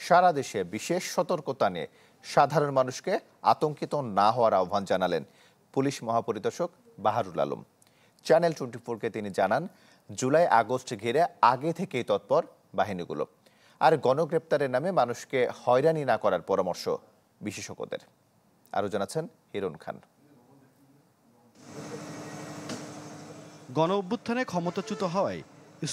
সারা দেশে বিশেষ সতর্কতা নিয়ে সাধারণ মানুষকে আতঙ্কিত না হওয়ার আহ্বান জানালেন পুলিশ মহাপরিদর্শক বাহারুল আলম। চ্যানেল 24-কে তিনি জানান, জুলাই আগস্ট ঘিরে আগে থেকেই তৎপর বাহিনীগুলো, আর গণগ্রেপ্তারের নামে মানুষকে হয়রানি না করার পরামর্শ বিশেষজ্ঞদের। আরও জানাচ্ছেন হিরণ খান। গণ অভ্যুত্থানে ক্ষমতাচ্যুত হওয়ায়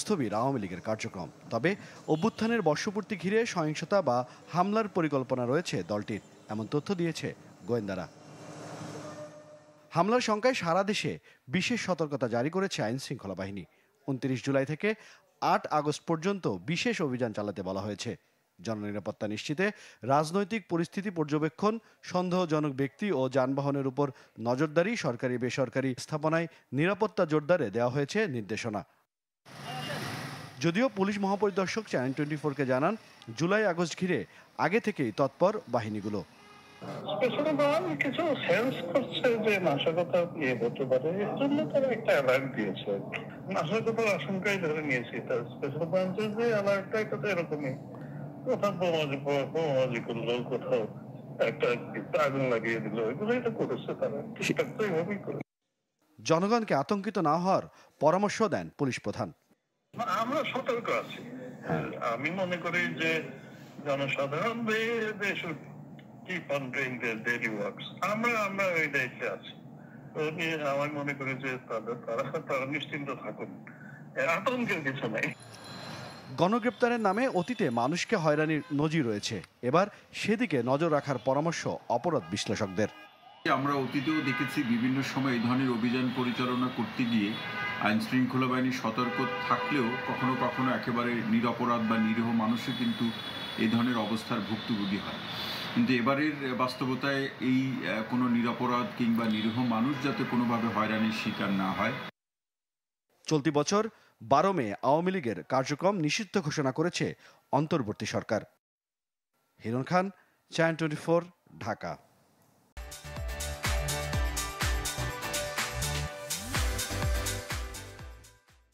স্থবির আওয়ামী লীগের কার্যক্রম। তবে অভ্যুত্থানের বর্ষপূর্তি ঘিরে সহিংসতা বা হামলার পরিকল্পনা রয়েছে দলটির, এমন তথ্য দিয়েছে গোয়েন্দারা। হামলার শঙ্কায় সারা দেশে বিশেষ সতর্কতা জারি করেছে আইন শৃঙ্খলা বাহিনী। 29 জুলাই থেকে 8 আগস্ট পর্যন্ত বিশেষ অভিযান চালাতে বলা হয়েছে। জননিরাপত্তা নিশ্চিতে রাজনৈতিক পরিস্থিতি পর্যবেক্ষণ, সন্দেহজনক ব্যক্তি ও যানবাহনের উপর নজরদারি, সরকারি বেসরকারি স্থাপনায় নিরাপত্তা জোরদারে দেওয়া হয়েছে নির্দেশনা। যদিও পুলিশ মহাপরিদর্শক চ্যানেল 24-কে জানান, জুলাই আগস্ট ঘিরে আগে থেকেই তৎপর বাহিনীগুলো। কিছু সেন্স করছে যে নাশকতা হতে পারে, এর জন্য তারা একটা অ্যালার্ট দিয়েছে। নাশকতার আশঙ্কাই ধরে নিয়েছি। তার স্পেশাল ব্রাঞ্চের যে অ্যালার্টটা, এটা তো এরকমই, কোথাও বোমাবাজি করলো, কোথাও একটা আগুন লাগিয়ে দিল, এগুলো এটা করেছে তারা। ঠিকঠাক তো এইভাবেই করে। জনগণকে আতঙ্কিত না হওয়ার পরামর্শ দেন পুলিশ প্রধান। আমরা সতর্ক আছি। আমি মনে করি যে জনসাধারণ আমরা এই দায়িত্বে আছি। আমার মনে করি যে তারা নিশ্চিন্ত থাকুন, আতঙ্কের কিছু নেই। গণগ্রেপ্তারের নামে অতীতে মানুষকে হয়রানির নজির রয়েছে, এবার সেদিকে নজর রাখার পরামর্শ অপরাধ বিশ্লেষকদের। আমরা অতীতেও দেখেছি বিভিন্ন সময় এই ধরনের অভিযান পরিচালনা করতে গিয়ে আইন শৃঙ্খলা বাহিনী সতর্ক থাকলেও কখনো কখনো একেবারে নিরপরাধ বা নিরীহ মানুষও কিন্তু এই ধরনের অবস্থার ভুক্তভোগী হয়। কিন্তু এবারের বাস্তবতায় এই কোনো নিরপরাধ কিংবা নিরীহ মানুষ যাতে কোনোভাবে হয়রানির শিকার না হয়। চলতি বছর 12 মে আওয়ামী লীগের কার্যক্রম নিষিদ্ধ ঘোষণা করেছে অন্তর্বর্তী সরকার। হিরণ খান, চ্যানেল 24, ঢাকা।